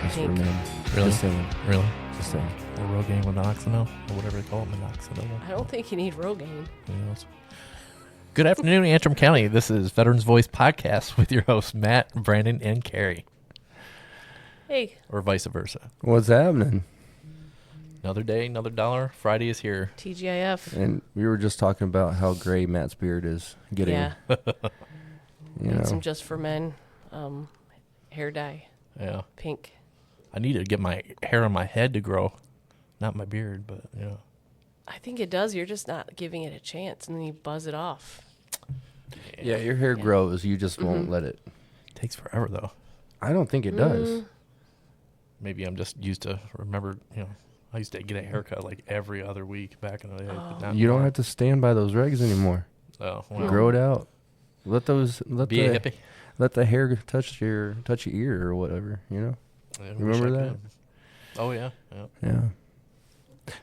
Just for Pink. men. Really? Just saying. Really? Just saying. Or Rogaine with Minoxidil, or whatever they call it, Minoxidil. I don't think you need Rogaine. Who knows? Good afternoon, Antrim County. This is Veterans Voice Podcast with your hosts, Matt, Brandon, and Carrie. Hey. Or vice versa. What's happening? Another day, another dollar. Friday is here. TGIF. And we were just talking about how gray Matt's beard is getting. Yeah. You And know. some just for men. Hair dye. Yeah. Pink. I need to get my hair on my head to grow. Not my beard, but, you know. I think it does. You're just not giving it a chance, and then you buzz it off. Yeah, your hair Yeah. grows. You just won't let it. Takes forever, though. I don't think it does. Maybe I'm just used to remember, you know, I used to get a haircut like every other week back in the day. But not You don't anymore. have to stand by those regs anymore. Oh, well, Grow it out. Let be a the hippie. let the hair touch your ear or whatever. You know. I Remember wish I that? could. Oh, yeah. Yeah. Yeah.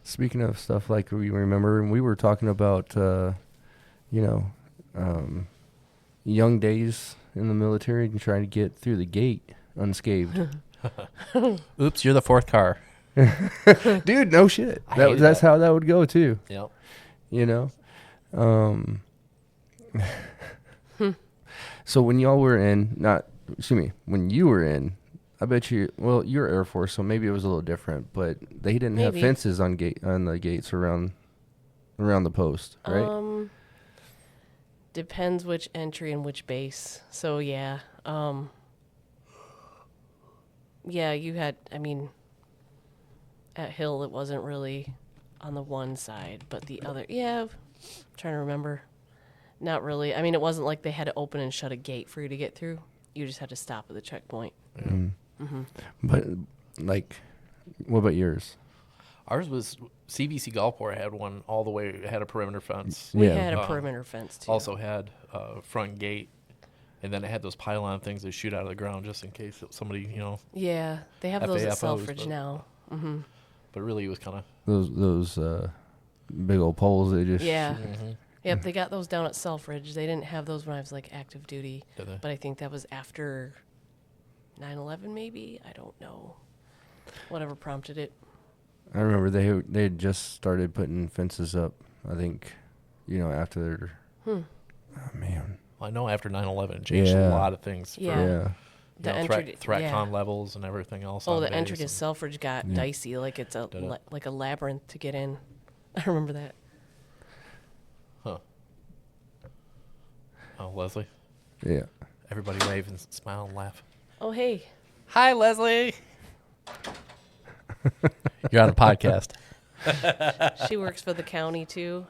Speaking of stuff like we remember, we were talking about, young days in the military and trying to get through the gate unscathed. Oops, you're the fourth car. Dude, no shit. I hated That's that. how that would go too. Yep. You know. So when y'all were when you were in, I bet you're Air Force, so maybe it was a little different, but they didn't have Maybe. fences on the gates around the post, right? Depends which entry and which base. So, yeah. Yeah, you had, at Hill, it wasn't really on the one side, but the other, I'm trying to remember. Not really. I mean, it wasn't like they had to open and shut a gate for you to get through. You just had to stop at the checkpoint. But like, what about yours? Ours was CVC Gulfport had one all the way, had a perimeter fence. We Yeah. had a perimeter fence, too. Also had a front gate. And then it had those pylon things that shoot out of the ground just in case somebody, you know. Yeah, they have those at FAFOs, Selfridge but- now. Mm-hmm. But really, it was kind of. Those big old poles they just Yeah. Yep, they got those down at Selfridge. They didn't have those when I was, active duty. Did they? But I think that was after 9/11, maybe? I don't know. Whatever prompted it. I remember they had just started putting fences up. I think, after. Oh man. I know after 9/11, it changed Yeah. a lot of things. Yeah. For, Yeah. The you know, entry to- THRACON levels and everything else. Oh, on the base entry to and- Selfridge got Yeah. dicey. Like it's Did it? like a labyrinth to get in. I remember that. Huh. Oh, Leslie. Yeah. Everybody wave and smile and laugh. Oh, hey. Hi, Leslie. You're on a podcast. She works for the county, too.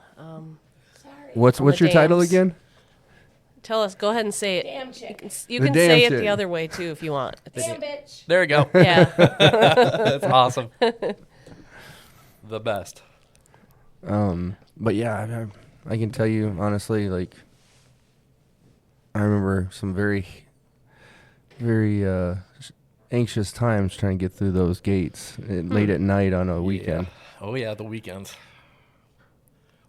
What's On your the title dams. again? Tell us. Go ahead and say it. Damn chick. You The can damn say it chick. the other way, too, if you want. Damn bitch. There we go. Yeah. That's awesome. The best. But yeah, I can tell you honestly, like, I remember some very, very anxious times trying to get through those gates late at night on a weekend. Yeah. Oh, yeah, the weekends.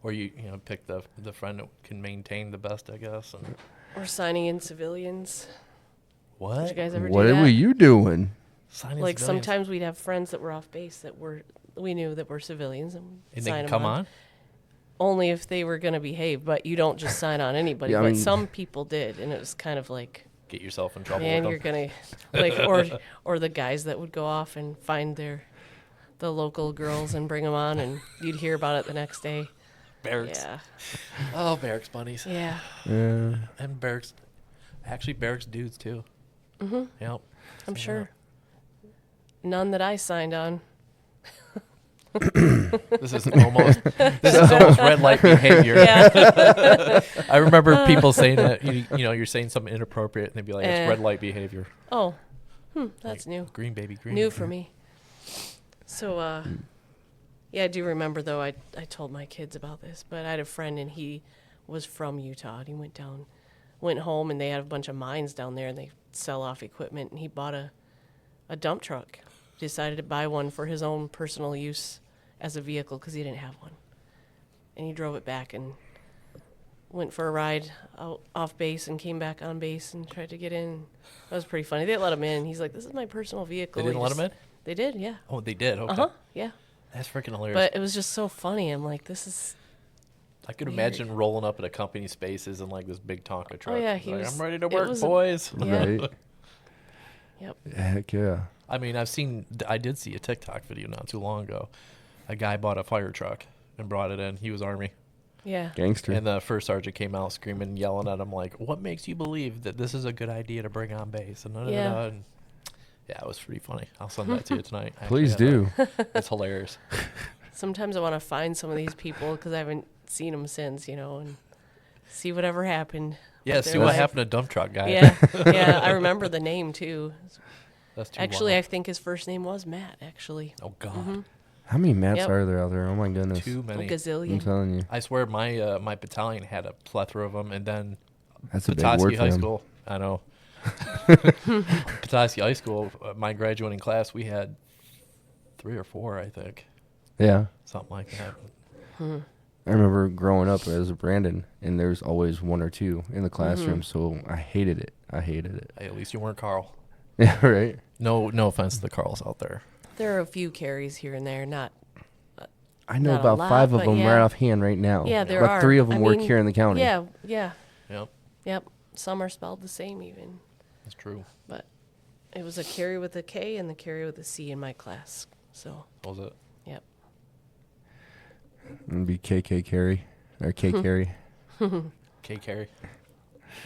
Or you pick the friend that can maintain the best, I guess. And Or signing in civilians. Did you what? guys ever What do that? were you doing? Signing Like civilians. sometimes we'd have friends that were off base that we knew that were civilians and And sign they can 'em come on? Only if they were going to behave, but you don't just sign on anybody. Yeah, I but mean- some people did, and it was kind of like, Get yourself in trouble man, with you're them. gonna or the guys that would go off and find the local girls and bring them on, and you'd hear about it the next day. Barracks. Yeah, Oh, barracks bunnies. yeah. Yeah. And barracks. Actually, barracks dudes, too. Mm-hmm. Yep. I'm sure. None that I signed on. This is almost red light behavior. Yeah. I remember people saying that you're saying something inappropriate, and they'd be like, "It's Eh. red light behavior." Oh, that's new. Green, baby, green. New for me. So, yeah, I do remember, though, I told my kids about this, but I had a friend, and he was from Utah, and he went home, and they had a bunch of mines down there, and they sell off equipment, and he bought a dump truck. Decided to buy one for his own personal use as a vehicle because he didn't have one. And he drove it back, and went for a ride out off base and came back on base and tried to get in. That was pretty funny. They let him in. He's like, "This is my personal vehicle." They didn't let him in? They did, yeah. Oh, they did. Okay. Yeah. That's freaking hilarious. But it was just so funny. I'm like, this is. I could weird. imagine rolling up at a company spaces in like this big Tonka truck. Yeah, He's he like, was- I'm ready to it work, was boys. Yeah. Right? Yep. Heck yeah. I mean, I did see a TikTok video not too long ago. A guy bought a fire truck and brought it in. He was Army. Yeah. Gangster. And the first sergeant came out screaming, yelling at him like, "What makes you believe that this is a good idea to bring on base?" And Yeah. and yeah, it was pretty funny. I'll send that to you tonight. I Please actually do. have that. It's hilarious. Sometimes I want to find some of these people because I haven't seen them since, and see whatever happened. Yeah, with see their what life. happened to dump truck guy. Yeah. Yeah. I remember the name too. That's too Actually, I wild. think his first name was Matt, actually. Oh God, How many Matts Yep. are there out there? Oh my goodness. too A many. I'm gazillion. telling you. I swear, my my battalion had a plethora of them, and then That's a big Petoskey word for High him. School. I know. Petoskey High School, my graduating class, we had 3 or 4, I think, Yeah. something like that. I remember growing up as a Brandon, and there's always 1 or 2 in the classroom, so I hated it. Hey, At least you weren't Carl. Yeah, right? No offense to the Carls out there. There are a few carries here and there, not. I know Not a about lot, 5 of but them yeah. right offhand right now. Yeah, there About are. 3 of them I work mean, here in the county. Yeah. Yep, Yep. Some are spelled the same even, that's true. but it was a carry with a K and the carry with a C in my class. So, What was it? yep. It'd be KK Carrie. Or K Carrie. K. Carrie.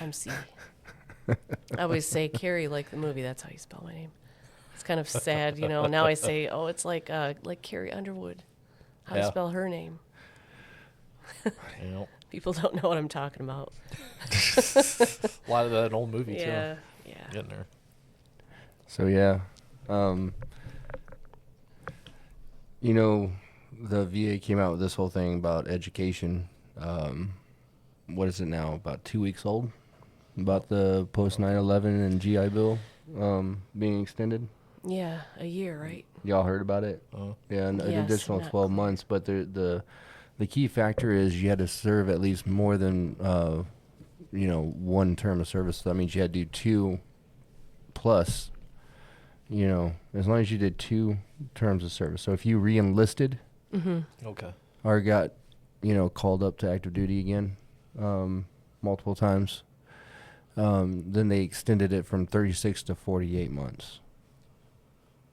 I'm C. I always say Carrie like the movie. That's how you spell my name. It's kind of sad, Now I say, oh, it's like Carrie Underwood. How to Yeah. spell her name. Yep. People don't know what I'm talking about. A lot of that old movie Yeah. too. Yeah. Getting there. So, yeah. The VA came out with this whole thing about education. What is it now? About 2 weeks old? About the post 9/11 and GI Bill being extended. Yeah. A year, right? Y'all heard about it? Yeah, an Yes, additional not 12 clear. months. But the key factor is you had to serve at least more than 1 term of service. So that means you had to do 2 plus. As long as you did 2 terms of service. So if you re-enlisted Okay. or got called up to active duty again multiple times, then they extended it from 36 to 48 months.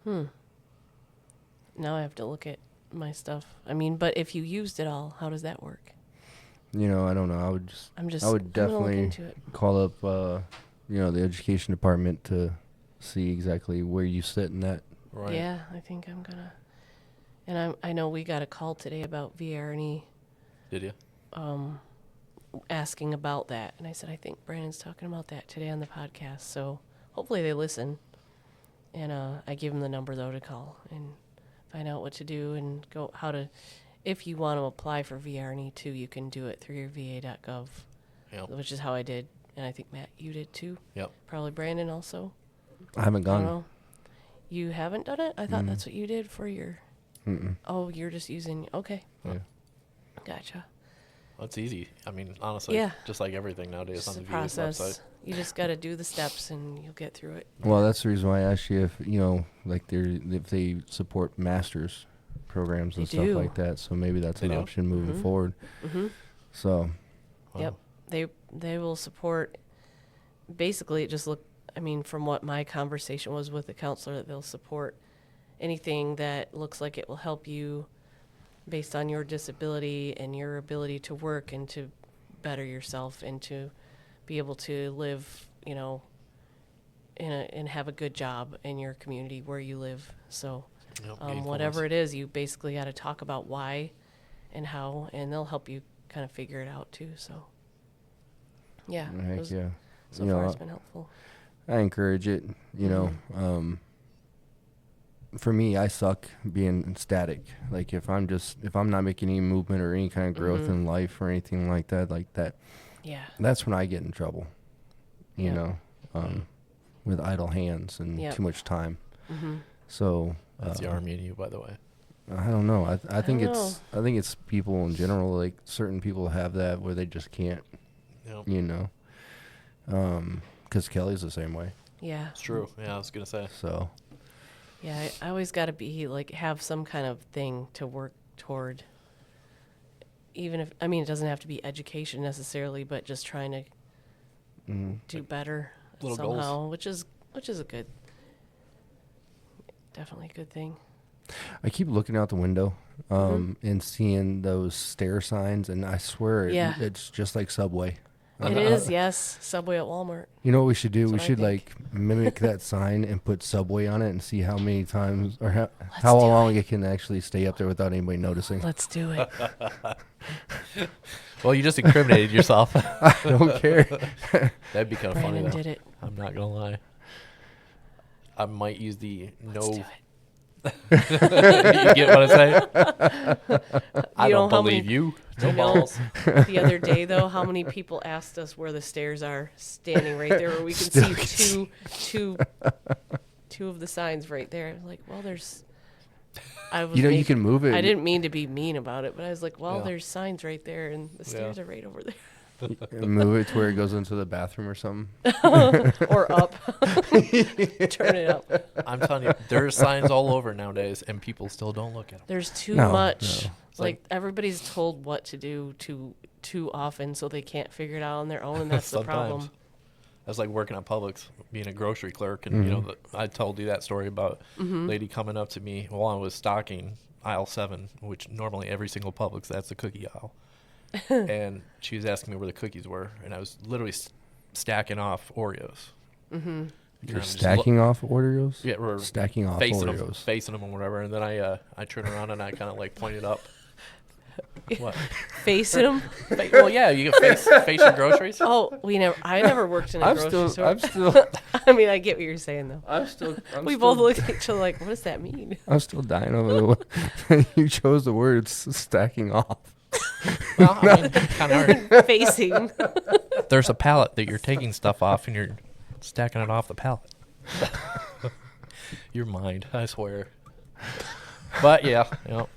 Now I have to look at my stuff. I mean, but if you used it all, how does that work? I don't know. I would I'm look definitely into it. call up the education department to see exactly where you sit in that. Right. Yeah, I think I'm gonna. And I know we got a call today about VRNE Did you? asking about that, and I said I think Brandon's talking about that today on the podcast. So hopefully they listen. And I give them the number though to call and find out what to do and how to. If you want to apply for VRNE too, you can do it through your VA.gov, Yep. which is how I did, and I think Matt, you did too. Yep. Probably Brandon also. I haven't I don't gone. know. You haven't done it? I thought that's what you did for your. Mm-mm. Oh, you're just using. Okay. Yeah. Gotcha. Well, it's easy. I mean, honestly, Yeah. just like everything nowadays It's on a the VA's process. website. You just got to do the steps and you'll get through it. Well, that's the reason why I asked you if if they support masters programs and They stuff do. like that. So maybe that's They an do? option moving Mhm. forward. Mm-hmm. So Yep. They will support. Basically, it just look. I mean, from what my conversation was with the counselor, that they'll support anything that looks like it will help you based on your disability and your ability to work and to better yourself and to be able to live, and have a good job in your community where you live. So, Yep, whatever it is, you basically got to talk about why and how, and they'll help you kind of figure it out too. So, yeah, heck yeah. so You far know, it's been helpful. I encourage it. For me, I suck being static. Like if I'm not making any movement or any kind of growth in life or anything like that, Yeah. that's when I get in trouble. Yeah. With idle hands and Yep. too much time. Mm-hmm. So That's the Army in you, by the way. I don't know. I think don't I think it's people in general. Like certain people have that where they just can't. Yep. You know. 'Cause Kelly's the same way. Yeah. It's true. Yeah, I was gonna say. So. Yeah, I always got to be like have some kind of thing to work toward. Even if I mean it doesn't have to be education necessarily, but just trying to do better Little somehow, goals. which is a good, definitely a good thing. I keep looking out the window and seeing those stair signs, and I swear Yeah. it's just like Subway. It is, yes, Subway at Walmart. You know what we should do? That's We what I should think. like mimic that sign and put Subway on it and see how many times or how do long it can actually stay up there without anybody noticing. Let's do it. Well, you just incriminated yourself. I don't care. That'd be kind of funny, Brandon though. did it. I'm not gonna lie. I might use the Let's do no. it. You get what I'm saying? I You know don't how believe many- you. Do No you know balls. the other day though how many people asked us where the stairs are, standing right there where we can Still see two of the signs right there. I was like, well, there's. I was You know, you can move it. I didn't mean to be mean about it, but I was like, well, Yeah. there's signs right there, and the stairs are right over there, and move it to where it goes into the bathroom or something. or up. Turn it up. I'm telling you, there's signs all over nowadays, and people still don't look at them. There's too No, much. no. It's Like everybody's told what to do too often, so they can't figure it out on their own, and that's the problem. That's like working at Publix, being a grocery clerk, and you know, I told you that story about lady coming up to me while I was stocking aisle 7, which normally every single Publix, that's the cookie aisle, and she was asking me where the cookies were, and I was literally stacking off Oreos. Mm-hmm. You're stacking off Oreos? Yeah, we're Stacking off Oreos. facing them or whatever, and then I turn around and I kind of like pointed up. What? Facing them. Well, yeah, you can face your groceries. Oh, I never worked in a grocery store. I'm still, I mean, I get what you're saying though. We both still, looked at each other like, what does that mean? I'm still dying over the way you chose the words stacking off. Well, I mean, kind of hard. Facing. There's a pallet that you're taking stuff off, and you're stacking it off the pallet. Your mind, I swear. But yeah, you know.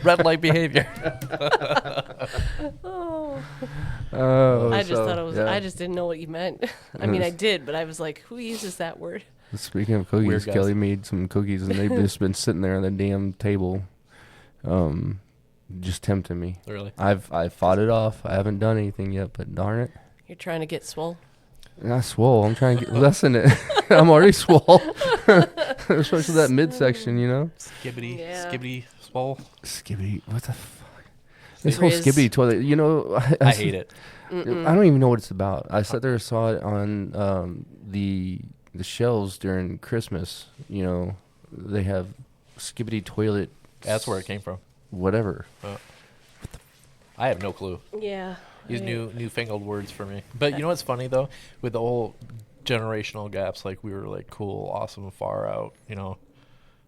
Red light behavior. Oh. Oh, I just thought it was. yeah. I just didn't know what you meant. I mean, I did, but I was like, who uses that word? Speaking of cookies, Weird guys. Kelly made some cookies, and they've just been sitting there on the damn table, just tempting me. Really? I've fought it off. I haven't done anything yet, but darn it, You're trying to get swole. not swole. I'm trying to get less in it. I'm already swole, especially that midsection. You know, Yeah. Skibbity, swole. skibbity. What the fuck? This whole Riz. skibbity toilet. You know, I hate it. I don't even know what it's about. I sat there and saw it on the shelves during Christmas. You know, they have skibbity toilet. That's where it came from. Whatever. I have no clue. Yeah. These newfangled words for me. But you know what's funny though, with the whole generational gaps, like we were like cool, awesome, far out, you know,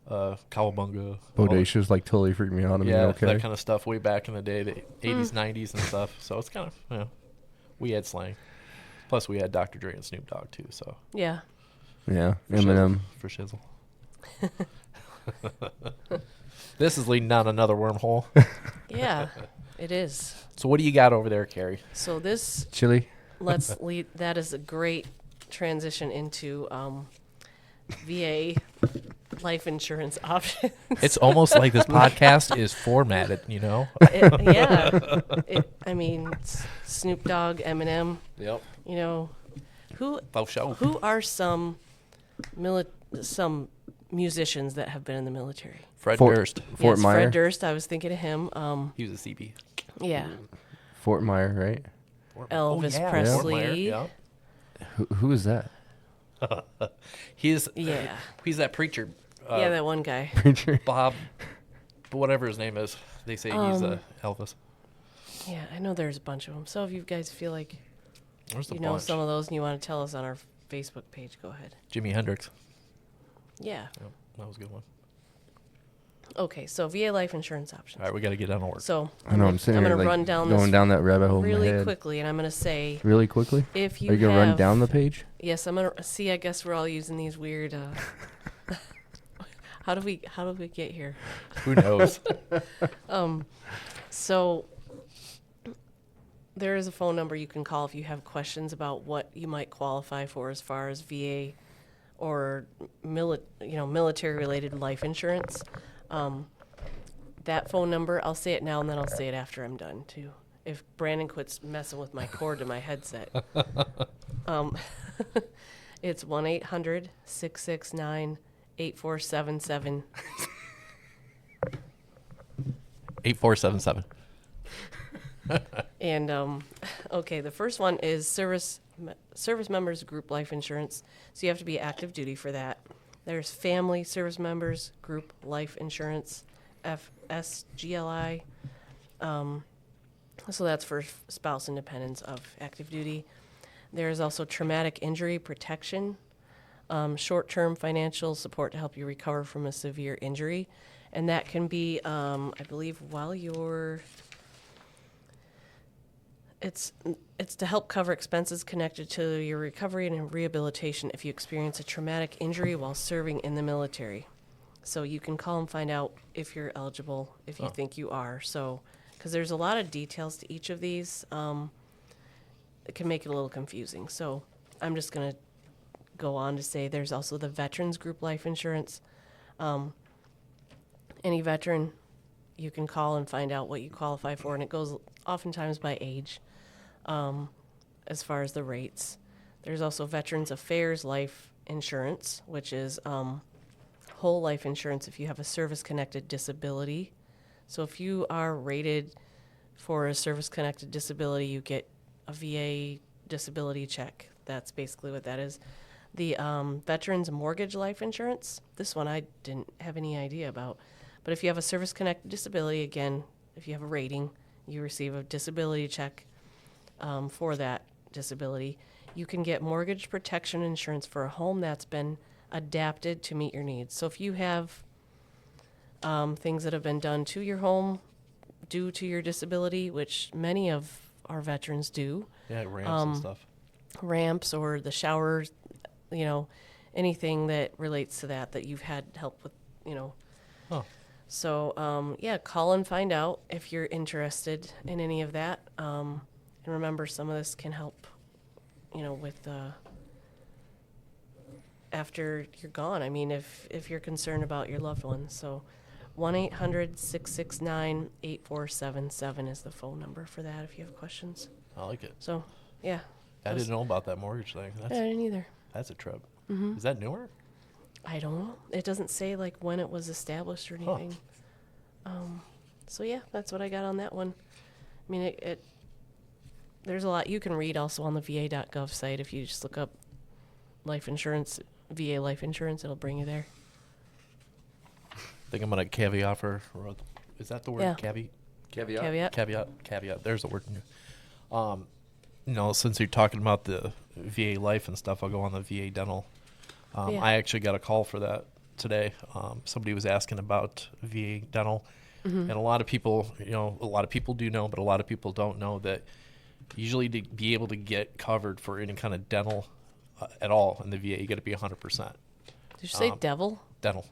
cowabunga, all that- Bodacious like totally freaked me out. I mean, yeah, okay. that kind of stuff way back in the day, the 80s, 90s, and stuff. So it's kind of, you know, we had slang. Plus, we had Dr. Dre and Snoop Dogg too. So Yeah. Yeah, for Eminem. shizzle, for shizzle. This is leading down another wormhole. Yeah. It is. So what do you got over there, Carrie? So this Chili. let's lead. That is a great transition into VA life insurance options. It's almost like this podcast is formatted, you know? I mean, Snoop Dogg, Eminem. Yep. You know, who Show. who are some musicians that have been in the military? Fred Fort- Durst. Fort Yes, Meyer. Fred Durst. I was thinking of him. He was a CB. Yeah. Fort Meyer, right? Elvis Fort Presley. Meyer, yeah. Who is that? He's Yeah. he's that preacher. Yeah, that one guy. Bob, whatever his name is. They say he's Elvis. Yeah, I know there's a bunch of them. So if you guys feel like There's a you know bunch. some of those and you want to tell us on our Facebook page, go ahead. Jimi Hendrix. Yeah. Yep, that was a good one. Okay, so VA life insurance options. All right, we got to get down to work. So I know I'm sitting I'm here gonna like run down going this down that rabbit hole in my really head. quickly, and I'm gonna say Really quickly? if you Are you gonna run have- down the page? Yes, I'm gonna see. I guess we're all using these weird. How did we get here? Who knows? So there is a phone number you can call if you have questions about what you might qualify for as far as VA or military-related life insurance. That phone number, I'll say it now and then I'll say it after I'm done too. If Brandon quits messing with my cord to my headset. It's 1-800-669-8477. 8477. And okay, the first one is service members group life insurance. So you have to be active duty for that. There's family service members group life insurance, FSGLI. So that's for spouse and dependents of active duty. There's also traumatic injury protection, short-term financial support to help you recover from a severe injury. And that can be, I believe, while you're... It's to help cover expenses connected to your recovery and rehabilitation if you experience a traumatic injury while serving in the military. So you can call and find out if you're eligible, if you think you are. So, because there's a lot of details to each of these, it can make it a little confusing. So I'm just going to go on to say there's also the veterans group life insurance. Any veteran, you can call and find out what you qualify for, and it goes oftentimes by age. As far as the rates. There's also Veterans Affairs Life Insurance, which is whole life insurance if you have a service-connected disability. So if you are rated for a service-connected disability, you get a VA disability check. That's basically what that is. The Veterans Mortgage Life Insurance, this one I didn't have any idea about. But if you have a service-connected disability, again, if you have a rating, you receive a disability check for that disability. You can get mortgage protection insurance for a home that's been adapted to meet your needs. So if you have things that have been done to your home due to your disability, which many of our veterans do. Yeah, ramps and stuff. Ramps or the showers, anything that relates to that you've had help with, Oh. So, call and find out if you're interested in any of that. And remember, some of this can help, with after you're gone. I mean, if you're concerned about your loved ones. So 1-800-669-8477 is the phone number for that if you have questions. I like it. So, yeah. I didn't know about that mortgage thing. I didn't either. That's a trip. Mm-hmm. Is that newer? I don't know. It doesn't say, when it was established or anything. So, yeah, that's what I got on that one. I mean, there's a lot you can read also on the va.gov site. If you just look up life insurance, VA life insurance, it'll bring you there. I think I'm going to caveat is that the word? Yeah. Caveat. There's the word. Since you're talking about the VA life and stuff, I'll go on the VA dental. I actually got a call for that today. Somebody was asking about VA dental. Mm-hmm. And a lot of people do know, but a lot of people don't know that usually to be able to get covered for any kind of dental at all in the VA, you got to be 100%. Did you say devil? Dental.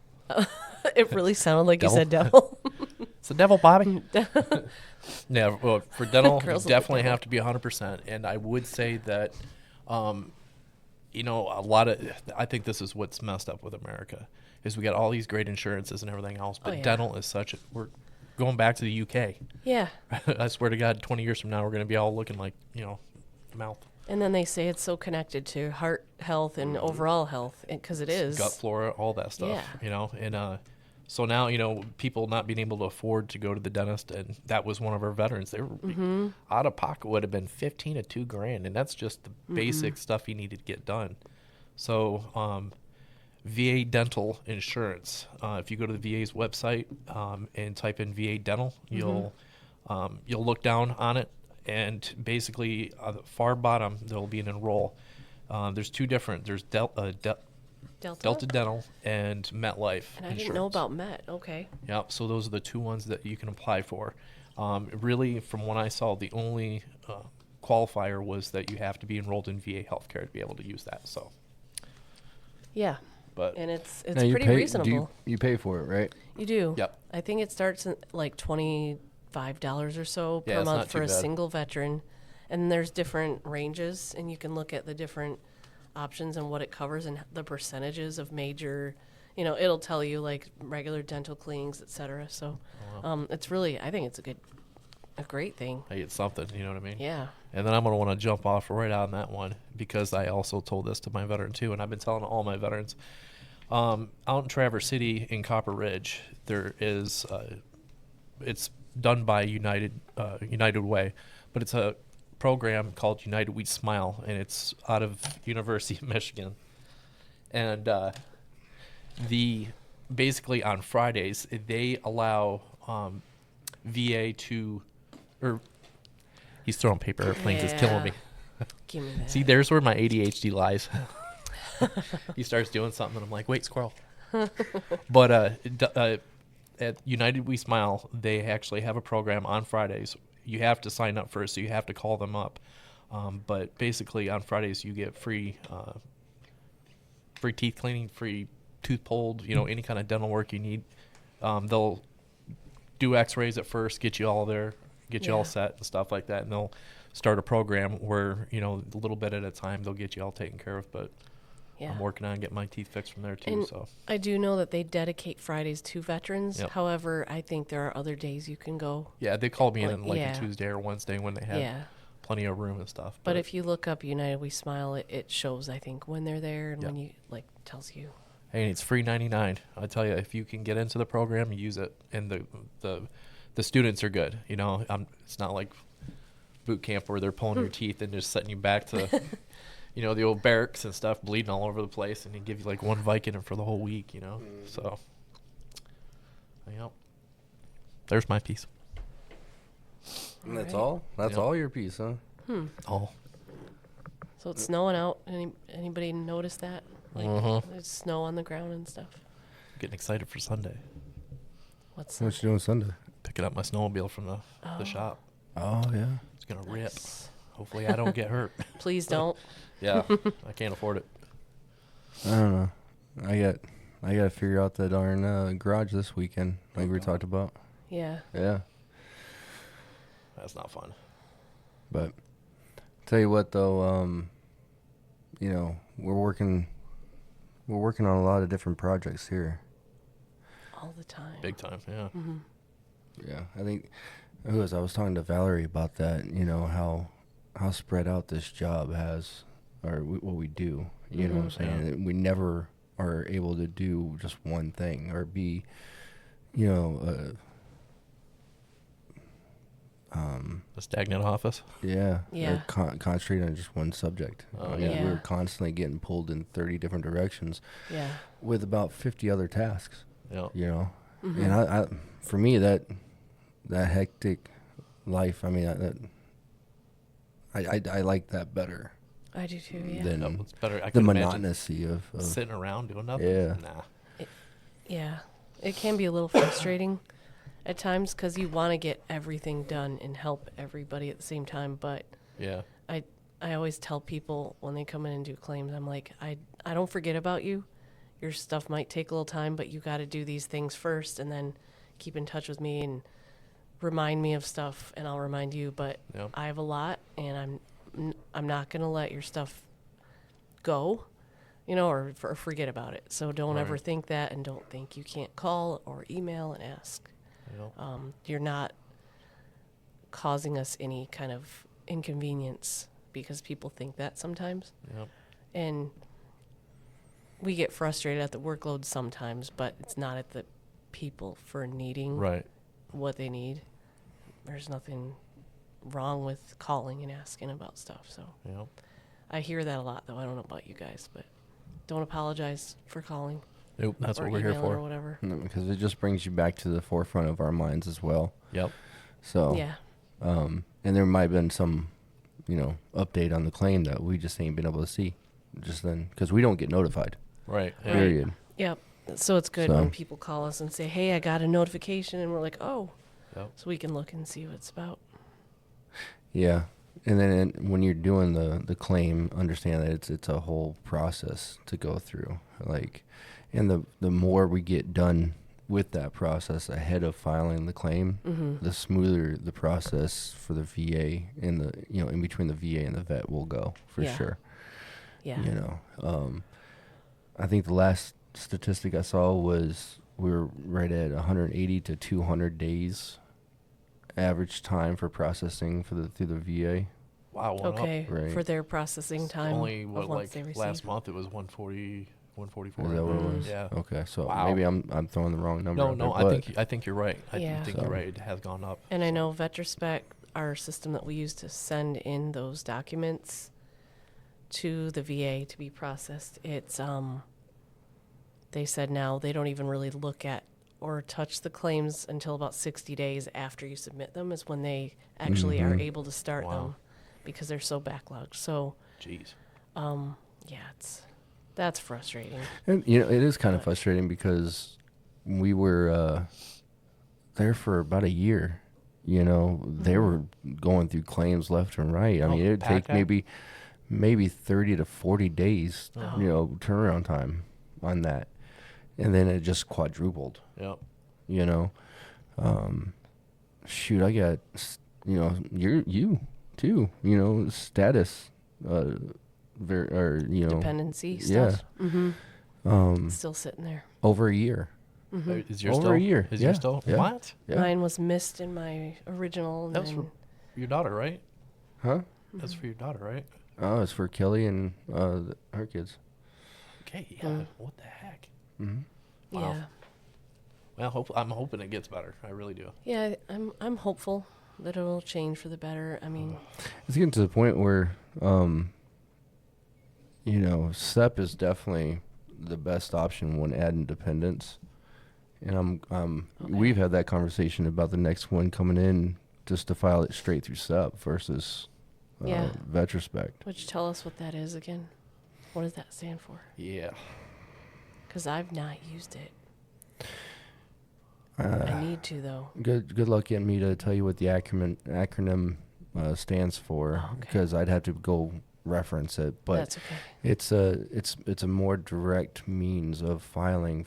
It really sounded like devil? You said devil. It's the devil, Bobby. Yeah, well, for dental, you Girls definitely have to be 100%. And I would say that, a lot of, I think this is what's messed up with America, is we got all these great insurances and everything else, but dental is we're going back to the UK. Yeah. I swear to God, 20 years from now, we're going to be all looking like, mouth. And then they say it's so connected to heart health and overall health, because it is. Gut flora, all that stuff, and so now, people not being able to afford to go to the dentist, and that was one of our veterans. They were out of pocket would have been $15,000 to $2,000, and that's just the basic stuff he needed to get done. So, VA dental insurance. If you go to the VA's website and type in VA dental, you'll look down on it, and basically on the far bottom there'll be an enroll. There's two different. There's Delta Dental and MetLife And I insurance. didn't know about Met. Okay. Yep. So those are the two ones that you can apply for. Really, from what I saw, the only qualifier was that you have to be enrolled in VA healthcare to be able to use that. So. Yeah. But And it's Now, you pretty pay, reasonable. You pay for it, right? You do. Yep. I think it starts at like $25 or so Yeah, per it's month not for too a bad. single veteran. And there's different ranges, and you can look at the different options and what it covers and the percentages of major, it'll tell you like regular dental cleanings, et cetera. So it's really, I think it's a great thing. Hey, it's something, you know what I mean? Yeah. And then I'm going to want to jump off right on that one because I also told this to my veteran too, and I've been telling all my veterans. Out in Traverse City in Copper Ridge, there is, it's done by United Way, but it's a program called United We Smile, and it's out of University of Michigan. And basically on Fridays, they allow VA to, or he's throwing paper airplanes, it's killing me. Give me that. See, there's where my ADHD lies. He starts doing something, and I'm like, wait, squirrel. But at United We Smile, they actually have a program on Fridays. You have to sign up first, so you have to call them up. But basically, on Fridays, you get free teeth cleaning, free tooth pulled, any kind of dental work you need. They'll do x-rays at first, get you all there, get you all set and stuff like that, and they'll start a program where, a little bit at a time, they'll get you all taken care of. But Yeah. I'm working on getting my teeth fixed from there too. And So I do know that they dedicate Fridays to veterans. Yep. However, I think there are other days you can go. yeah, they called me in Like, on like yeah. a Tuesday or Wednesday when they had Yeah. plenty of room and stuff. But if you look up United We Smile, it shows, I think, when they're there and Yeah. when you, tells you. hey, it's free 99. I tell you, if you can get into the program, use it, and the students are good. It's not like boot camp where they're pulling your teeth and just setting you back to, the old barracks and stuff, bleeding all over the place, and they give you like one Vicodin for the whole week. So, there's my piece. And that's Alright. all? That's Yep. all your piece, huh? Oh, So it's snowing out. Anybody notice that? There's snow on the ground and stuff. getting excited for Sunday. What's What you doing Sunday? Picking up my snowmobile from the shop. Oh, yeah. It's gonna rip. Nice. Hopefully, I don't get hurt. Please don't. Yeah, I can't afford it. I don't know. I got to figure out the darn garage this weekend, like we talked about. Yeah. Yeah. That's not fun. But tell you what, though, we're working on a lot of different projects here. All the time. Big time, yeah. Yeah, I think I was talking to Valerie about that. How spread out this job has, or what we do. You know what I'm saying? Yeah. We never are able to do just one thing or be, A stagnant office. Yeah. Yeah. Concentrate on just one subject. Oh, yeah. We're constantly getting pulled in 30 different directions Yeah. with about 50 other tasks. Yeah. And I for me that hectic life. I mean, I like that better I do too, yeah. than It's better. I the can imagine monotonousy of sitting around doing nothing. Yeah. Nah. Yeah. It can be a little frustrating at times because you want to get everything done and help everybody at the same time. But Yeah. I always tell people when they come in and do claims, I'm like, I don't forget about you. Your stuff might take a little time, but you got to do these things first and then keep in touch with me and remind me of stuff, and I'll remind you. But Yep. I have a lot, and I'm not going to let your stuff go, or forget about it. So don't ever Right. think that, and don't think you can't call or email and ask. Yeah. You're not causing us any kind of inconvenience because people think that sometimes. Yep. And we get frustrated at the workload sometimes, but it's not at the people for needing Right. what they need. There's nothing wrong with calling and asking about stuff. So Yep. I hear that a lot, though. I don't know about you guys, but don't apologize for calling Nope. That's or what we're here emailing or for. whatever. because it just brings you back to the forefront of our minds as well. Yep. So Yeah. and there might have been some, update on the claim that we just ain't been able to see just then because we don't get notified. Right. Yeah. Period. Yep. So it's good So- when people call us and say, hey, I got a notification. And we're like, oh. Yep. So we can look and see what it's about. Yeah. And then when you're doing the claim, understand that it's a whole process to go through. Like, and the more we get done with that process ahead of filing the claim, the smoother the process for the VA and the in between the VA and the vet will go for sure. Yeah. I think the last statistic I saw was we were right at 180 to 200 days average time for processing through the VA. Wow. Went Okay. Up. Right. For their processing time. Only of what once they like receive. last month it was 140, 144. Is that what it was? Yeah. Okay, so Wow. maybe I'm throwing the wrong number. No, out no. there, I think you're right. I Yeah. think you're right. It has gone up. And I know VetraSpec, our system that we use to send in those documents to the VA to be processed, it's they said now they don't even really look at or touch the claims until about 60 days after you submit them is when they actually are able to start them because they're so backlogged. So, Jeez. that's frustrating. And it is kind of frustrating because we were there for about a year. They were going through claims left and right. I mean, it'd take maybe 30 to 40 days, turnaround time on that. And then it just quadrupled. Yep. Shoot, I got, you too, status, Dependency stuff. Still sitting there. over a year. Is yours Over still? a year. Is Yeah. yours still? Yeah. What? Yeah. Mine was missed in my original. And That was then, for your daughter, right? Huh? That's for your daughter, right? Oh, it's for Kelly and her kids. Okay. Yeah. What the heck? Mm-hmm. Wow. yeah. Well, I'm hoping it gets better. I really do. Yeah, I'm hopeful that it'll change for the better. I mean, It's getting to the point where, SEP is definitely the best option when adding dependents. And we've had that conversation about the next one coming in just to file it straight through SEP versus VetraSpec. would you tell us what that is again? What does that stand for? Yeah. Because I've not used it. I need to though. Good luck getting me to tell you what the acronym stands for, Oh, okay. because I'd have to go reference it. But That's okay. it's a more direct means of filing,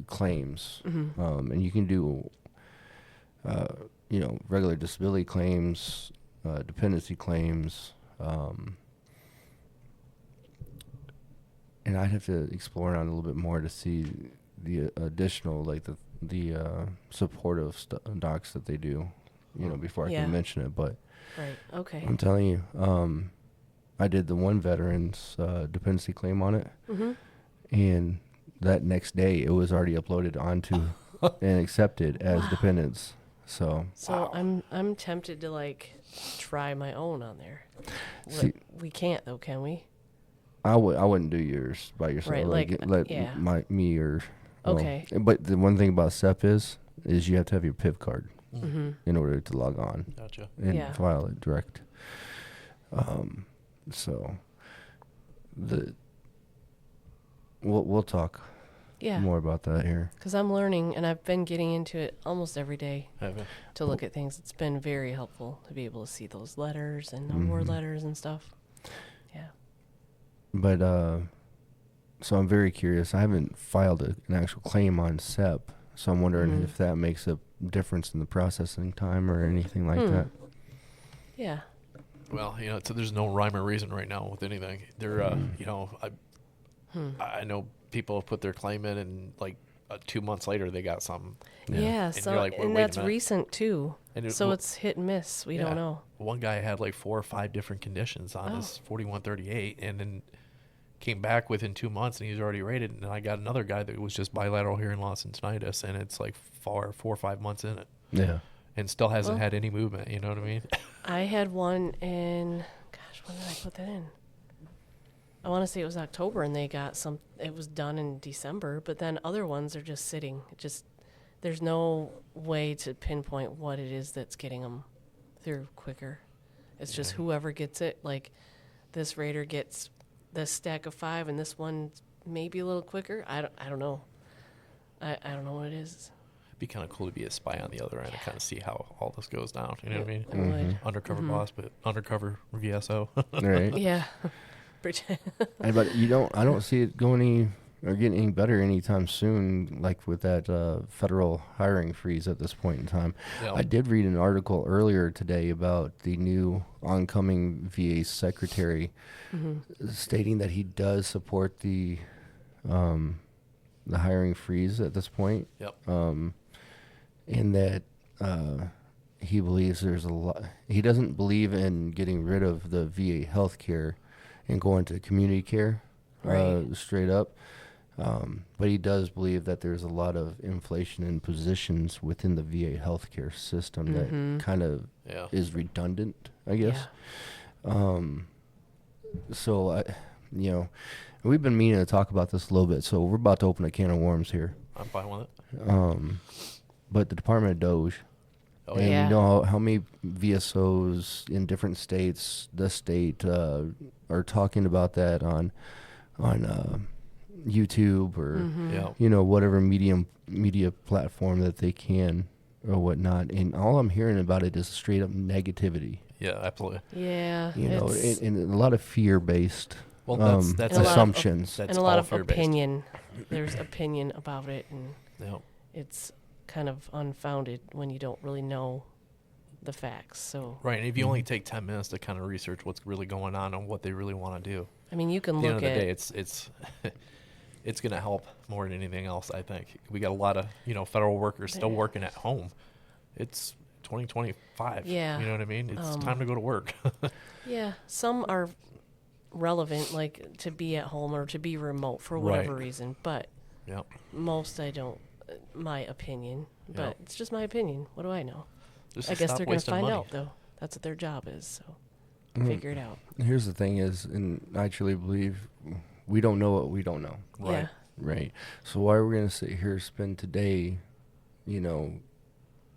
claims, and you can do, regular disability claims, dependency claims, and I'd have to explore on a little bit more to see the additional, like the supportive docs that they do, before I can mention it. But Right. Okay. I'm telling you, I did the one veteran's dependency claim on it, and that next day it was already uploaded onto and accepted as dependents. So I'm tempted to try my own on there. See- We can't though, can we? I wouldn't do yours by yourself. Right, let yeah. me or Okay. But the one thing about SEP is you have to have your PIV card in order to log on Gotcha. and Yeah. file it direct. So we'll talk Yeah. more about that here. Because I'm learning, and I've been getting into it almost every day Have you? to look at things. It's been very helpful to be able to see those letters and award letters and stuff. Yeah. But so I'm very curious. I haven't filed an actual claim on SEP, so I'm wondering if that makes a difference in the processing time or anything like that. Yeah. Well, so there's no rhyme or reason right now with anything. There, I know people have put their claim in, and 2 months later they got something. Yeah. And So you're like, "Wait, and wait a that's minute." recent too. And So it's hit and miss. We don't Yeah. know. One guy had 4 or 5 different conditions on his 4138, and then came back within 2 months, and he's already rated. And I got another guy that was just bilateral hearing loss and tinnitus, and it's 4 or 5 months in it, Yeah. and still hasn't had any movement. You know what I mean? I had one in, gosh, when did I put that in? I want to say it was October, and they got it was done in December, but then other ones are just sitting. There's no way to pinpoint what it is that's getting them through quicker. It's just whoever gets it, this rater gets this stack of 5, and this one maybe a little quicker. I don't know. I don't know what it is. be kind of cool to be a spy on the other end and kind of see how all this goes down. You know what I mean? I would. Undercover boss, but undercover VSO. Right. Yeah. Pretend. But I don't see it going any or getting any better anytime soon, like with that federal hiring freeze at this point in time. Yeah. I did read an article earlier today about the new oncoming VA secretary stating that he does support the hiring freeze at this point. Yep. And that he believes there's a lot. He doesn't believe in getting rid of the VA health care and going to community care straight up. But he does believe that there's a lot of inflation in positions within the VA healthcare system that kind of is redundant, I guess. So, we've been meaning to talk about this a little bit, so we're about to open a can of worms here. I'm fine with it. But the Department of Doge, and yeah. you know how many VSOs in different states, the state, are talking about that on YouTube or whatever media platform that they can or whatnot. And all I'm hearing about it is straight up negativity. Yeah, absolutely. Yeah. And a lot of fear based that's assumptions. And a lot of opinion. There's opinion about it, and it's kind of unfounded when you don't really know the facts. So right, and if you only take 10 minutes to kind of research what's really going on and what they really want to do, I mean, you can at the look end of the at day, it's going to help more than anything else. I think we got a lot of federal workers still working at home. It's 2025. Yeah. You know what I mean? It's time to go to work. Yeah, some are relevant, like to be at home or to be remote for whatever reason, but most I don't. My opinion, but it's just my opinion. What do I know? I guess they're going to find out, though. That's what their job is, so figure it out. Here's the thing is, and I truly believe we don't know what we don't know. Right. Yeah. Right. So why are we going to sit here, spend today,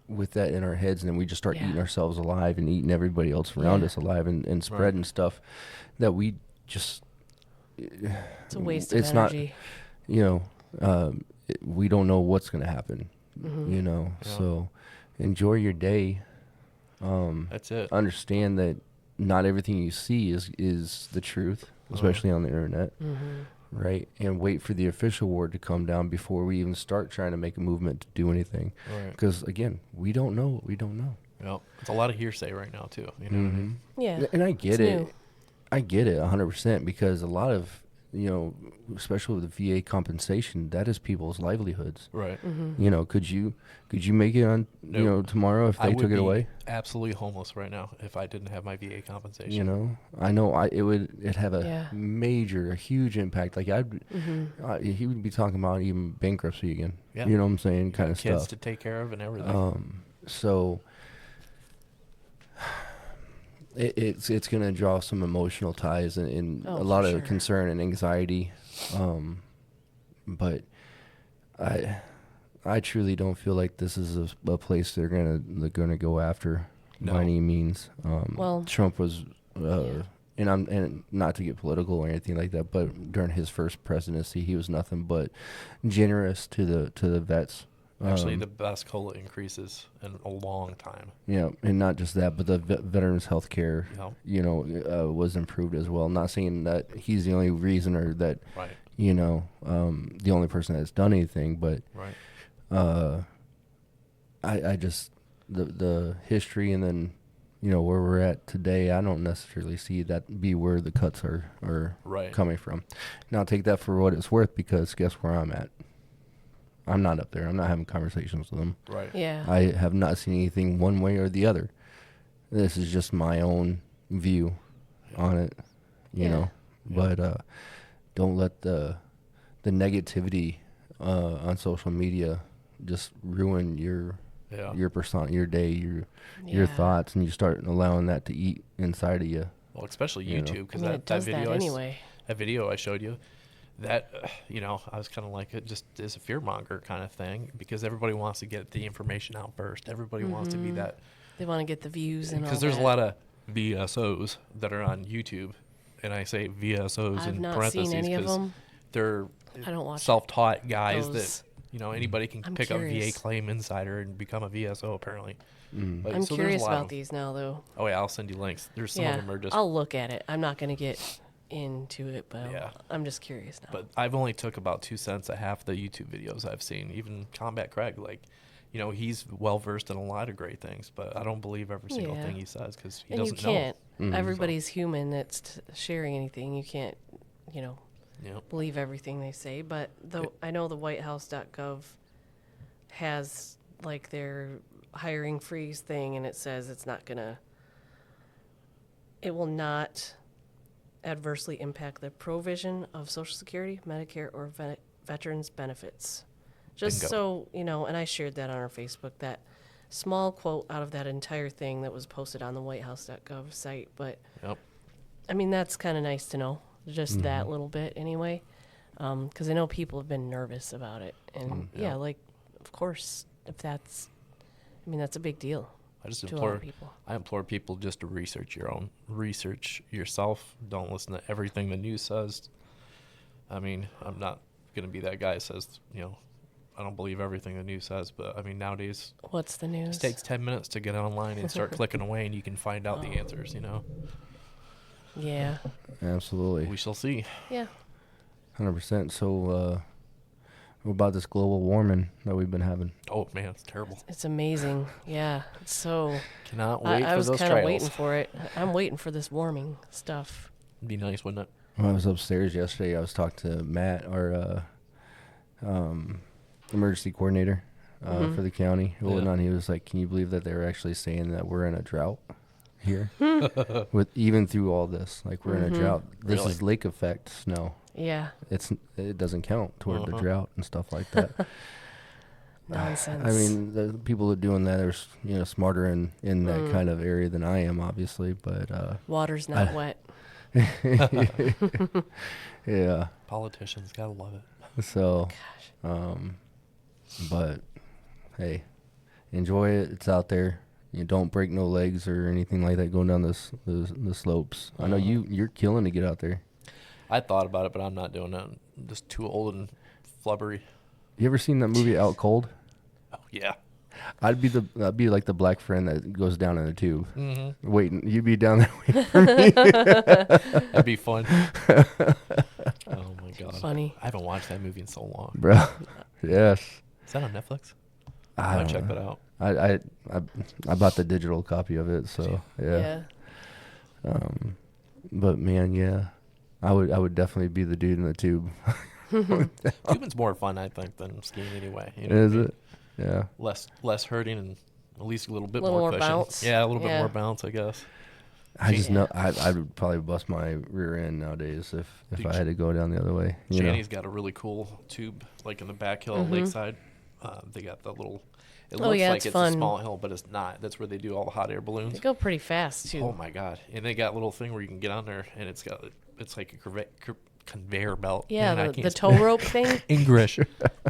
with that in our heads, and then we just start eating ourselves alive and eating everybody else around us alive and spreading stuff that we just... It's a waste of energy. We don't know what's going to happen, so enjoy your day. That's it. Understand that not everything you see is the truth, especially on the internet, right? And wait for the official word to come down before we even start trying to make a movement to do anything. Right. Because, again, we don't know what we don't know. Yep. It's a lot of hearsay right now, too. You know what I mean? Yeah. And I get it's it. new. I get it 100% because a lot of, especially with the VA compensation, that is people's livelihoods. Right. Could you make it on, tomorrow if they took it away? Absolutely homeless right now if I didn't have my VA compensation. I know it'd have a huge impact. Like he would be talking about even bankruptcy again. Yeah. You know what I'm saying? Kind of stuff. Kids to take care of and everything. So it's going to draw some emotional ties and a lot of concern and anxiety. But I truly don't feel like this is a place they're gonna go after by any means. Trump was, and not to get political or anything like that, but during his first presidency, he was nothing but generous to the vets. Actually, the best COLA increases in a long time. Yeah, and not just that, but the veterans' health care, was improved as well. Not saying that he's the only reason or that, the only person that's done anything, but I just, the history and then, where we're at today, I don't necessarily see that be where the cuts are coming from. Now, take that for what it's worth because guess where I'm at? I'm not up there. I'm not having conversations with them. Right. Yeah. I have not seen anything one way or the other. This is just my own view on it, you know. But don't let the negativity on social media just ruin your persona, your day, your thoughts, and you start allowing that to eat inside of you. Well, especially YouTube, because it does video that video I showed you, that I was kind of like it just is a fear monger kind of thing because everybody wants to get the information out first. Everybody wants to be that. They want to get the views and all that. Because there's a lot of VSOs that are on YouTube, and I say VSOs in parentheses seen any of because them. they're I don't watch self-taught guys those. Anybody can I'm pick up curious. VA Claim Insider and become a VSO apparently. Mm. Like, I'm so there's a curious lot of about them. these now, though. Oh yeah, I'll send you links. There's some Yeah, of them are just. I'll look at it. I'm not gonna get into it, but Yeah. I'm just curious now. But I've only took about 2 cents a half the YouTube videos I've seen. Even Combat Craig, like, he's well versed in a lot of great things, but I don't believe every single Yeah. thing he says because he and you doesn't know. can't. Mhm. Everybody's human that's sharing anything. You can't, Yep. believe everything they say. But I know the WhiteHouse.gov has like their hiring freeze thing, and it says it will not adversely impact the provision of Social Security, Medicare, or veterans benefits. Just Bingo. so, and I shared that on our Facebook, that small quote out of that entire thing that was posted on the WhiteHouse.gov site. But, Yep. I mean, that's kind of nice to know, just that little bit anyway, because I know people have been nervous about it. And, Yeah. like, of course, that's a big deal I just to a lot implore of people. I implore people just to research yourself. Don't listen to everything the news says. I mean, I'm not going to be that guy that says, I don't believe everything the news says, but I mean, nowadays What's the news? it takes 10 minutes to get online and start clicking away and you can find out the answers, Yeah. Absolutely. We shall see. Yeah. 100%. So, what about this global warming that we've been having? Oh man, it's terrible. It's amazing. Yeah. It's so Cannot wait I for was those kind of trials. waiting for it. I'm waiting for this warming stuff. It'd be nice, wouldn't it? When I was upstairs yesterday, I was talking to Matt, our emergency coordinator for the county. Yeah. And he was like, "Can you believe that they're actually saying that we're in a drought here? With even through all this, like we're in a drought. This Really? is lake effect snow. Yeah. It doesn't count toward the drought and stuff like that. Nonsense. I mean, the people who are doing that are smarter in that kind of area than I am, obviously. But water's not wet. yeah. Politicians gotta love it. So, Gosh. but hey, enjoy it. It's out there. You don't break no legs or anything like that going down the slopes. I know you're killing to get out there. I thought about it, but I'm not doing that. I'm just too old and flubbery. You ever seen that movie Out Cold? Oh yeah. I'd be like the black friend that goes down in a tube, Mm-hmm. waiting. You'd be down there waiting for me. That'd be fun. Oh my god. Funny. I haven't watched that movie in so long. Bro. Yes. Is that on Netflix? I I'll don't check know. that out. I bought the digital copy of it, so yeah. But man, yeah, I would definitely be the dude in the tube. Tubing's more fun, I think, than skiing anyway. You know Is what I mean? it? Yeah. Less hurting and at least a little bit Little more cushion. bounce. Yeah, a little bit Yeah. more bounce, I guess. I just Yeah. know I would probably bust my rear end nowadays if Dude, I had to go down the other way. You know? Shanny's got a really cool tube, like in the back hill Mm-hmm. at Lakeside. They got the little. It Oh, looks yeah, like it's it's fun. a small hill, but it's not. That's where they do all the hot air They balloons. go pretty fast too. Oh my god! And they got a little thing where you can get on there, and it's like a conveyor belt. Yeah, Man, I the can't tow rope thing. English.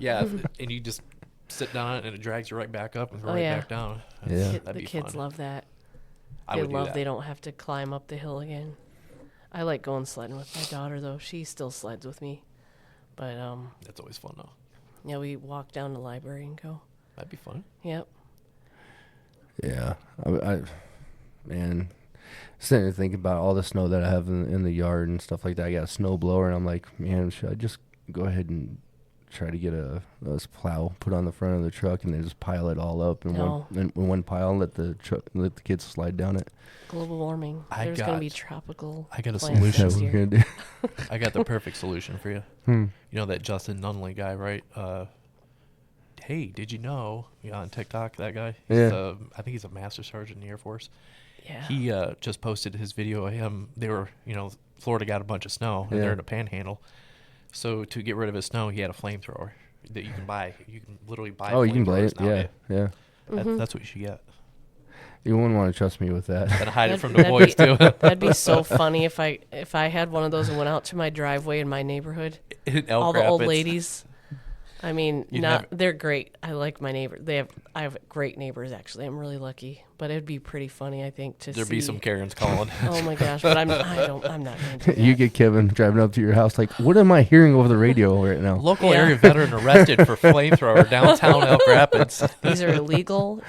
Yeah, and you just sit down on it, and it drags you right back up and Oh, right yeah. back down. Yeah. That'd The be kids fun. love that. I They would do love that. they don't have to climb up the hill again. I like going sledding with my daughter though. She still sleds with me. But That's always fun though. yeah, we walk down the library and go. That'd be fun. Yep. Yeah, man, sitting and thinking about all the snow that I have in the yard and stuff like that. I got a snow blower, and I'm like, man, should I just go ahead and try to get a plow put on the front of the truck and then just pile it all up in No. one pile and let the kids slide down it? Global warming. I There's going to got- be tropical. I got a plants solution. next That's what year. we're gonna do. I got the perfect solution for you. Hmm. You know that Justin Nunley guy, right? Hey, did you know? On TikTok, that guy. Yeah. I think he's a master sergeant in the Air Force. Yeah. He just posted his video of him. They were, Florida got a bunch of snow, and Yeah. they're in a panhandle. So to get rid of his snow, he had a flamethrower that you can buy. You can literally buy. Oh, you can blade flamethrowers it. Yeah, nowadays. yeah. That's what you should get. You wouldn't want to trust me with that. And hide it That'd- from the that'd boys be- too. That'd be so funny if I had one of those and went out to my driveway in my neighborhood. In Elk All the old Rapids. ladies I mean, You'd never- they're great. I like my neighbor. I have great neighbors actually. I'm really lucky. But it'd be pretty funny, I think, to There'd see. be some Karens calling. Oh my gosh! But I'm not going to do that. You get Kevin driving up to your house like, what am I hearing over the radio right now? Local Yeah. area veteran arrested for flamethrower downtown Elk Rapids. These are illegal.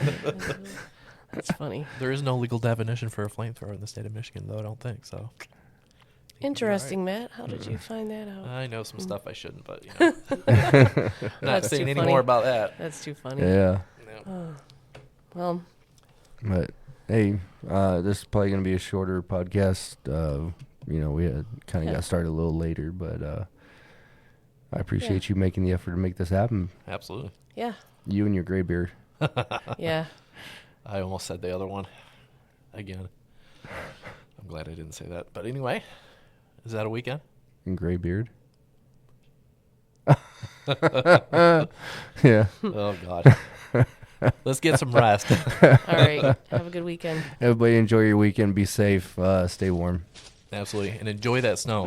That's funny. There is no legal definition for a flamethrower in the state of Michigan, though. I don't think so. Interesting, Matt. How did you find that out? I know some stuff I shouldn't, but not That's saying too any funny. more about that. That's too funny. Yeah. No. Well, But hey, this is probably gonna be a shorter podcast. We had kind of got started a little later, but I appreciate you making the effort to make this happen. Absolutely. yeah, You and your gray beard. yeah. I almost said the other one again. I'm glad I didn't say that. But anyway, is that a weekend? And gray beard. Yeah. Oh, God. Let's get some rest. All right. Have a good weekend. Everybody enjoy your weekend. Be safe. Stay warm. Absolutely. And enjoy that snow.